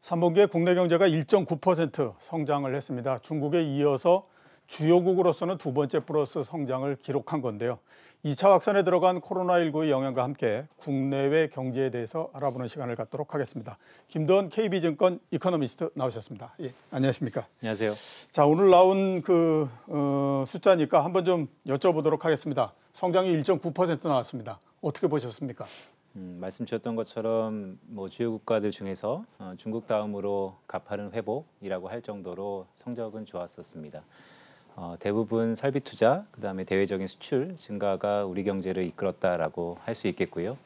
3분기에 국내 경제가 1.9% 성장을 했습니다. 중국에 이어서 주요국으로서는 두 번째 플러스 성장을 기록한 건데요. 2차 확산에 들어간 코로나19의 영향과 함께 국내외 경제에 대해서 알아보는 시간을 갖도록 하겠습니다. 김도원 KB증권 이코노미스트 나오셨습니다. 예, 안녕하십니까? 안녕하세요. 자, 오늘 나온 숫자니까 한번 좀 여쭤보도록 하겠습니다. 성장이 1.9% 나왔습니다. 어떻게 보셨습니까? 말씀 주셨던 것처럼 주요 국가들 중에서 중국 다음으로 가파른 회복이라고 할 정도로 성적은 좋았었습니다. 대부분 설비 투자, 그다음에 대외적인 수출 증가가 우리 경제를 이끌었다라고 할 수 있겠고요.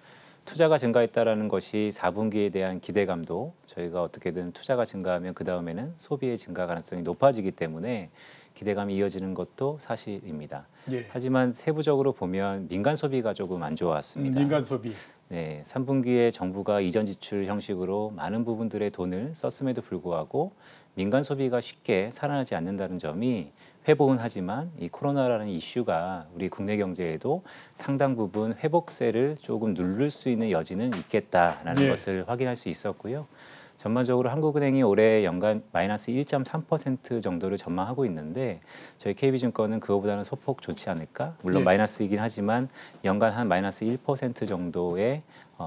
투자가 증가했다라는 것이 4분기에 대한 기대감도 저희가 어떻게든 투자가 증가하면 그 다음에는 소비의 증가 가능성이 높아지기 때문에 기대감이 이어지는 것도 사실입니다. 예. 하지만 세부적으로 보면 민간 소비가 조금 안 좋았습니다. 민간 소비. 네, 3분기에 정부가 이전 지출 형식으로 많은 부분들의 돈을 썼음에도 불구하고 민간 소비가 쉽게 살아나지 않는다는 점이 회복은 하지만 이 코로나라는 이슈가 우리 국내 경제에도 상당 부분 회복세를 조금 누를 수 있는 여지는 있겠다라는 것을 확인할 수 있었고요. 전반적으로 한국은행이 올해 연간 마이너스 1.3% 정도를 전망하고 있는데 저희 KB증권은 그거보다는 소폭 좋지 않을까? 물론 마이너스이긴 하지만 연간 한 마이너스 1% 정도의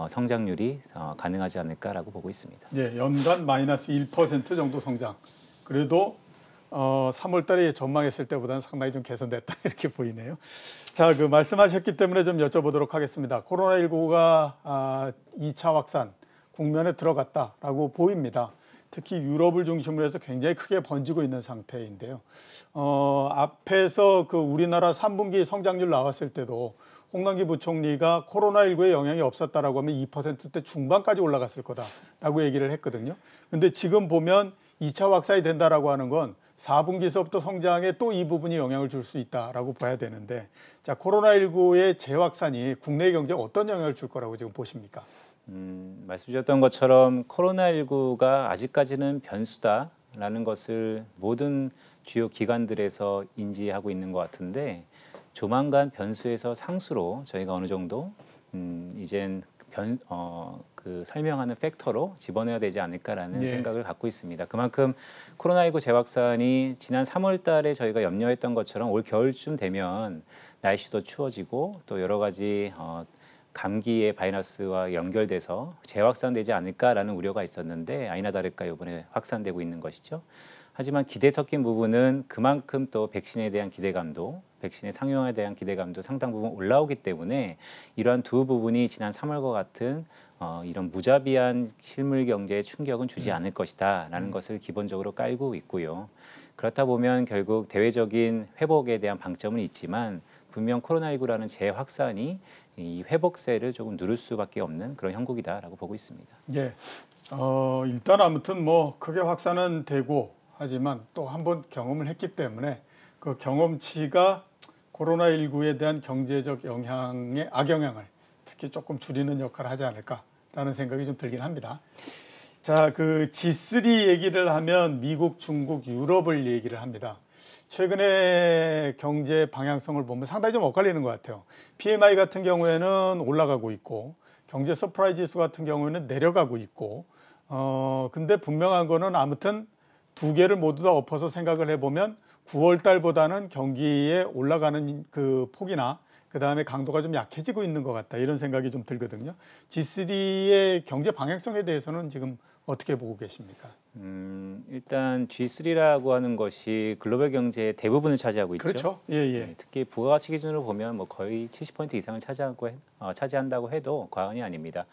성장률이 가능하지 않을까라고 보고 있습니다. 예, 연간 마이너스 1% 정도 성장. 그래도 3월 달에 전망했을 때보다는 상당히 좀 개선됐다 이렇게 보이네요. 자, 말씀하셨기 때문에 좀 여쭤보도록 하겠습니다. 코로나19가 2차 확산 국면에 들어갔다라고 보입니다. 특히 유럽을 중심으로 해서 굉장히 크게 번지고 있는 상태인데요. 앞에서 우리나라 3분기 성장률 나왔을 때도 홍남기 부총리가 코로나19에 영향이 없었다라고 하면 2%대 중반까지 올라갔을 거다라고 얘기를 했거든요. 근데 지금 보면 2차 확산이 된다라고 하는 건 4분기서부터 성장에 또 이 부분이 영향을 줄 수 있다라고 봐야 되는데, 자, 코로나19의 재확산이 국내 경제에 어떤 영향을 줄 거라고 지금 보십니까? 말씀 주셨던 것처럼 코로나19가 아직까지는 변수다라는 것을 모든 주요 기관들에서 인지하고 있는 것 같은데 조만간 변수에서 상수로 저희가 어느 정도 이젠 설명하는 팩터로 집어넣어야 되지 않을까라는 생각을 갖고 있습니다. 그만큼 코로나19 재확산이 지난 3월 달에 저희가 염려했던 것처럼 올 겨울쯤 되면 날씨도 추워지고 또 여러 가지 감기의 바이러스와 연결돼서 재확산되지 않을까라는 우려가 있었는데 아니나 다를까 이번에 확산되고 있는 것이죠. 하지만 기대 섞인 부분은 그만큼 또 백신에 대한 기대감도, 백신의 상용화에 대한 기대감도 상당 부분 올라오기 때문에 이러한 두 부분이 지난 3월과 같은 이런 무자비한 실물 경제에 충격은 주지 않을 것이다라는 것을 기본적으로 깔고 있고요. 그렇다 보면 결국 대외적인 회복에 대한 방점은 있지만 분명 코로나19라는 재확산이 이 회복세를 조금 누를 수밖에 없는 그런 형국이다라고 보고 있습니다. 예, 일단 아무튼 크게 확산은 되고 하지만 또 한 번 경험을 했기 때문에 그 경험치가 코로나19에 대한 경제적 영향의 악영향을 특히 조금 줄이는 역할을 하지 않을까라는 생각이 좀 들긴 합니다. 자, G3 얘기를 하면 미국, 중국, 유럽을 얘기를 합니다. 최근에 경제 방향성을 보면 상당히 좀 엇갈리는 것 같아요. PMI 같은 경우에는 올라가고 있고 경제 서프라이즈 지수 같은 경우에는 내려가고 있고 근데 분명한 거는 아무튼 두 개를 모두 다 엎어서 생각을 해보면 9월 달보다는 경기에 올라가는 폭이나 그다음에 강도가 좀 약해지고 있는 것 같다 이런 생각이 좀 들거든요. G3의 경제 방향성에 대해서는 지금 어떻게 보고 계십니까? 일단 G3라고 하는 것이 글로벌 경제의 대부분을 차지하고 있죠. 그렇죠. 예. 특히 부가가치 기준으로 보면 거의 70% 이상을 차지한다고 해도 과언이 아닙니다.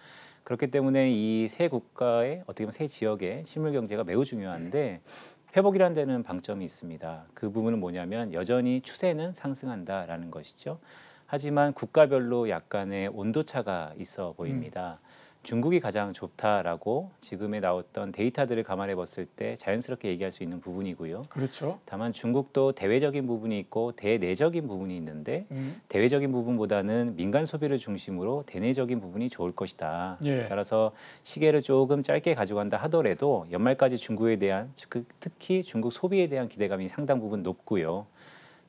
그렇기 때문에 이 세 국가의 어떻게 보면 세 지역의 실물 경제가 매우 중요한데 회복이라는 데는 방점이 있습니다. 그 부분은 뭐냐면 여전히 추세는 상승한다라는 것이죠. 하지만 국가별로 약간의 온도차가 있어 보입니다. 중국이 가장 좋다라고 지금에 나왔던 데이터들을 감안해 봤을 때 자연스럽게 얘기할 수 있는 부분이고요. 그렇죠. 다만 중국도 대외적인 부분이 있고 대내적인 부분이 있는데 대외적인 부분보다는 민간 소비를 중심으로 대내적인 부분이 좋을 것이다. 따라서 시계를 조금 짧게 가져간다 하더라도 연말까지 중국에 대한 특히 중국 소비에 대한 기대감이 상당 부분 높고요.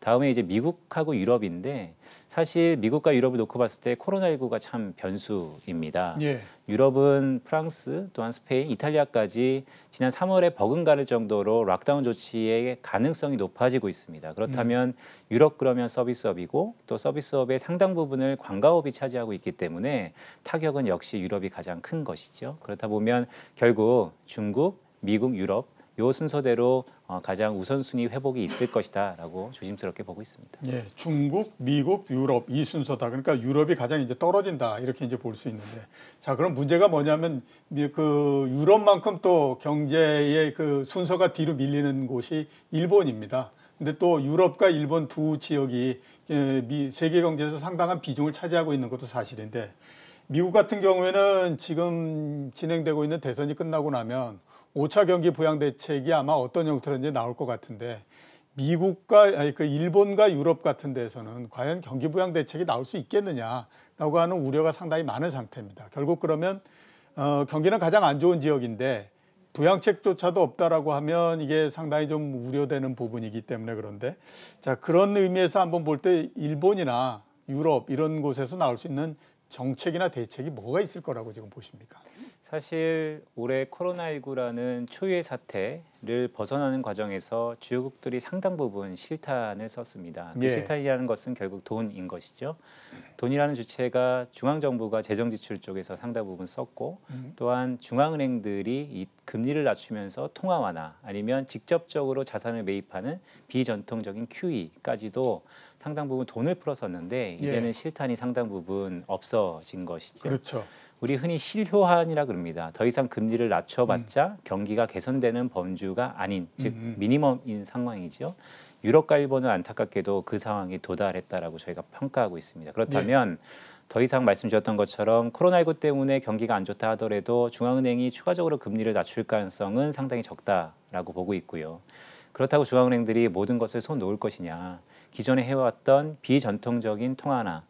다음에 이제 미국하고 유럽인데 사실 미국과 유럽을 놓고 봤을 때 코로나19가 참 변수입니다. 예. 유럽은 프랑스, 또한 스페인, 이탈리아까지 지난 3월에 버금가는 정도로 락다운 조치의 가능성이 높아지고 있습니다. 그렇다면 유럽 그러면 서비스업이고 또 서비스업의 상당 부분을 관광업이 차지하고 있기 때문에 타격은 역시 유럽이 가장 큰 것이죠. 그렇다 보면 결국 중국, 미국, 유럽 요 순서대로 가장 우선순위 회복이 있을 것이다라고 조심스럽게 보고 있습니다. 예, 중국, 미국, 유럽 이 순서다. 그러니까 유럽이 가장 이제 떨어진다 이렇게 이제 볼 수 있는데, 자 그럼 문제가 뭐냐면 그 유럽만큼 또 경제의 그 순서가 뒤로 밀리는 곳이 일본입니다. 근데 또 유럽과 일본 두 지역이 세계 경제에서 상당한 비중을 차지하고 있는 것도 사실인데, 미국 같은 경우에는 지금 진행되고 있는 대선이 끝나고 나면 5차 경기 부양 대책이 아마 어떤 형태로든지 나올 것 같은데, 그 일본과 유럽 같은 데서는 과연 경기 부양 대책이 나올 수 있겠느냐라고 하는 우려가 상당히 많은 상태입니다. 결국 그러면 경기는 가장 안 좋은 지역인데 부양책조차도 없다라고 하면 이게 상당히 좀 우려되는 부분이기 때문에, 그런데 자 그런 의미에서 한번 볼 때 일본이나 유럽 이런 곳에서 나올 수 있는 정책이나 대책이 뭐가 있을 거라고 지금 보십니까? 사실 올해 코로나19라는 초유의 사태를 벗어나는 과정에서 주요국들이 상당 부분 실탄을 썼습니다. 그 예. 실탄이라는 것은 결국 돈인 것이죠. 돈이라는 주체가 중앙정부가 재정지출 쪽에서 상당 부분 썼고, 또한 중앙은행들이 이 금리를 낮추면서 통화 완화 아니면 직접적으로 자산을 매입하는 비전통적인 QE까지도 상당 부분 돈을 풀었었는데 이제는 실탄이 상당 부분 없어진 것이죠. 그렇죠. 우리 흔히 실효한이라 그럽니다. 더 이상 금리를 낮춰봤자 경기가 개선되는 범주가 아닌, 즉 미니멈인 상황이죠. 유럽과 일본은 안타깝게도 그 상황에 도달했다라고 저희가 평가하고 있습니다. 그렇다면 더 이상 말씀 주셨던 것처럼 코로나19 때문에 경기가 안 좋다 하더라도 중앙은행이 추가적으로 금리를 낮출 가능성은 상당히 적다라고 보고 있고요. 그렇다고 중앙은행들이 모든 것을 손 놓을 것이냐. 기존에 해왔던 비전통적인 통화나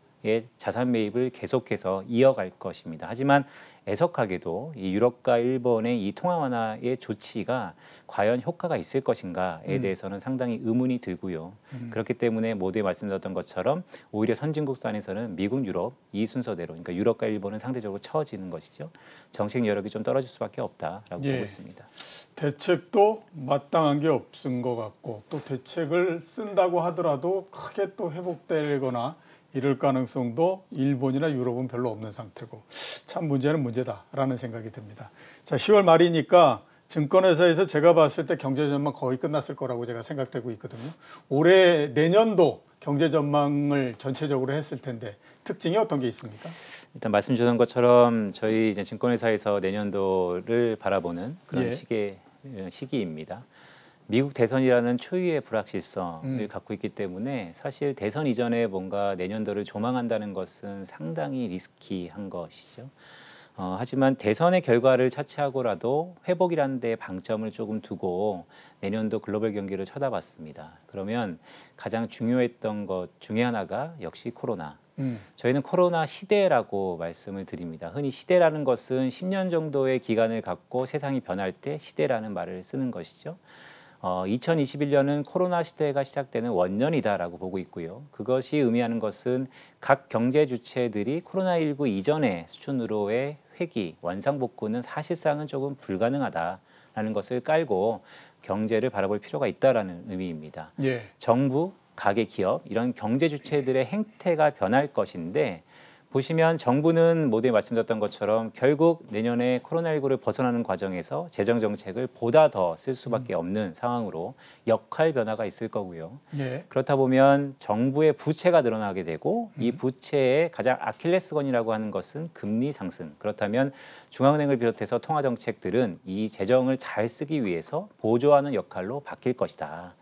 자산 매입을 계속해서 이어갈 것입니다. 하지만 애석하게도 이 유럽과 일본의 이 통화 완화의 조치가 과연 효과가 있을 것인가에 대해서는 상당히 의문이 들고요. 그렇기 때문에 모두에 말씀드렸던 것처럼 오히려 선진국 산에서는 미국, 유럽 이 순서대로, 그러니까 유럽과 일본은 상대적으로 처지는 것이죠. 정책 여력이 좀 떨어질 수밖에 없다라고 보고 있습니다. 대책도 마땅한 게 없은 것 같고, 또 대책을 쓴다고 하더라도 크게 또 회복되거나 이럴 가능성도 일본이나 유럽은 별로 없는 상태고, 참 문제는 문제다라는 생각이 듭니다. 자, 10월 말이니까 증권회사에서 제가 봤을 때 경제 전망 거의 끝났을 거라고 제가 생각되고 있거든요. 올해 내년도 경제 전망을 전체적으로 했을 텐데 특징이 어떤 게 있습니까? 일단 말씀 주신 것처럼 저희 이제 증권회사에서 내년도를 바라보는 그런 시기입니다. 미국 대선이라는 초유의 불확실성을 갖고 있기 때문에 사실 대선 이전에 뭔가 내년도를 조망한다는 것은 상당히 리스키한 것이죠. 하지만 대선의 결과를 차치하고라도 회복이라는 데 방점을 조금 두고 내년도 글로벌 경기를 쳐다봤습니다. 그러면 가장 중요했던 것 중에 하나가 역시 코로나. 저희는 코로나 시대라고 말씀을 드립니다. 흔히 시대라는 것은 10년 정도의 기간을 갖고 세상이 변할 때 시대라는 말을 쓰는 것이죠. 2021년은 코로나 시대가 시작되는 원년이다라고 보고 있고요. 그것이 의미하는 것은 각 경제 주체들이 코로나19 이전의 수준으로의 회귀, 원상복구는 사실상은 조금 불가능하다라는 것을 깔고 경제를 바라볼 필요가 있다라는 의미입니다. 정부, 가계 기업 이런 경제 주체들의 행태가 변할 것인데, 보시면 정부는 모두에 말씀드렸던 것처럼 결국 내년에 코로나19를 벗어나는 과정에서 재정 정책을 보다 더 쓸 수밖에 없는 상황으로 역할 변화가 있을 거고요. 그렇다 보면 정부의 부채가 늘어나게 되고 이 부채의 가장 아킬레스건이라고 하는 것은 금리 상승. 그렇다면 중앙은행을 비롯해서 통화 정책들은 이 재정을 잘 쓰기 위해서 보조하는 역할로 바뀔 것이다.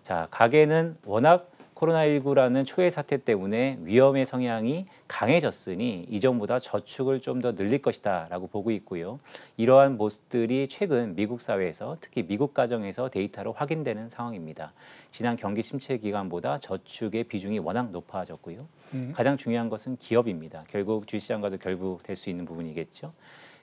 자, 가계는 워낙 코로나19라는 초유의 사태 때문에 위험의 성향이 강해졌으니 이전보다 저축을 좀 더 늘릴 것이다 라고 보고 있고요. 이러한 모습들이 최근 미국 사회에서, 특히 미국 가정에서 데이터로 확인되는 상황입니다. 지난 경기 침체 기간보다 저축의 비중이 워낙 높아졌고요. 가장 중요한 것은 기업입니다. 결국 주식시장과도 결부될 수 있는 부분이겠죠.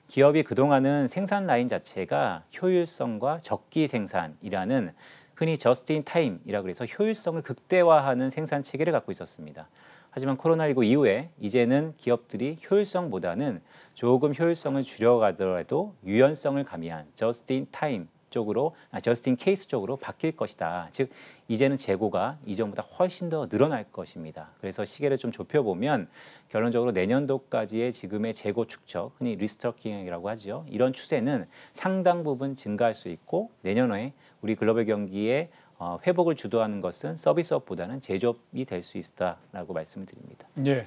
기업이 그동안은 생산 라인 자체가 효율성과 적기 생산이라는 흔히 저스트 인 타임이라고 해서 효율성을 극대화하는 생산 체계를 갖고 있었습니다. 하지만 코로나19 이후에 이제는 기업들이 효율성보다는 조금 효율성을 줄여가더라도 유연성을 가미한 저스트 인 타임 쪽으로, 저스트 인 케이스 쪽으로 바뀔 것이다. 즉 이제는 재고가 이전보다 훨씬 더 늘어날 것입니다. 그래서 시계를 좀 좁혀보면 결론적으로 내년도까지의 지금의 재고 축적, 흔히 리스토킹이라고 하죠. 이런 추세는 상당 부분 증가할 수 있고 내년에 우리 글로벌 경기의 회복을 주도하는 것은 서비스업보다는 제조업이 될 수 있다라고 말씀을 드립니다. 예.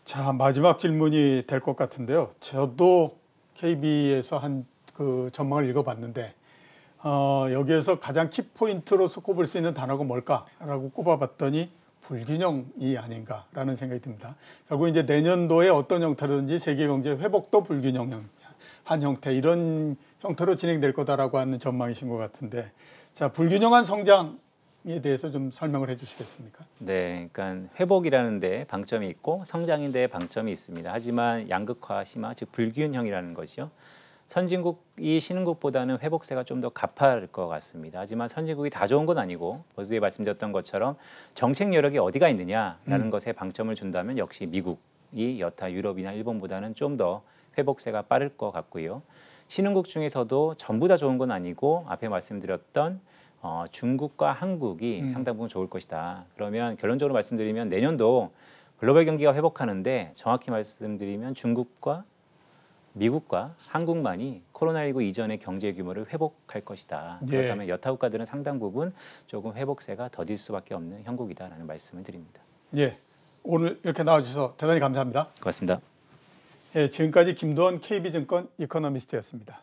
자, 마지막 질문이 될 것 같은데요. 저도 KB에서 한 그 전망을 읽어봤는데 여기에서 가장 키포인트로서 꼽을 수 있는 단어가 뭘까라고 꼽아봤더니 불균형이 아닌가라는 생각이 듭니다. 결국 이제 내년도에 어떤 형태로든지 세계 경제 회복도 불균형한 형태, 이런 형태로 진행될 거다라고 하는 전망이신 것 같은데, 자, 불균형한 성장에 대해서 좀 설명을 해주시겠습니까? 네, 그러니까 회복이라는 데 방점이 있고 성장인 데 방점이 있습니다. 하지만 양극화 심화, 즉 불균형이라는 것이요. 선진국이 신흥국보다는 회복세가 좀 더 가파를 것 같습니다. 하지만 선진국이 다 좋은 건 아니고 어제 말씀드렸던 것처럼 정책 여력이 어디가 있느냐라는 것에 방점을 준다면 역시 미국이 여타 유럽이나 일본보다는 좀 더 회복세가 빠를 것 같고요. 신흥국 중에서도 전부 다 좋은 건 아니고 앞에 말씀드렸던 중국과 한국이 상당 부분 좋을 것이다. 그러면 결론적으로 말씀드리면 내년도 글로벌 경기가 회복하는데 정확히 말씀드리면 중국과 미국과 한국만이 코로나19 이전의 경제 규모를 회복할 것이다. 예. 그렇다면 여타 국가들은 상당 부분 조금 회복세가 더딜 수밖에 없는 형국이다라는 말씀을 드립니다. 예. 오늘 이렇게 나와주셔서 대단히 감사합니다. 고맙습니다. 예, 지금까지 김도원 KB증권 이코노미스트였습니다.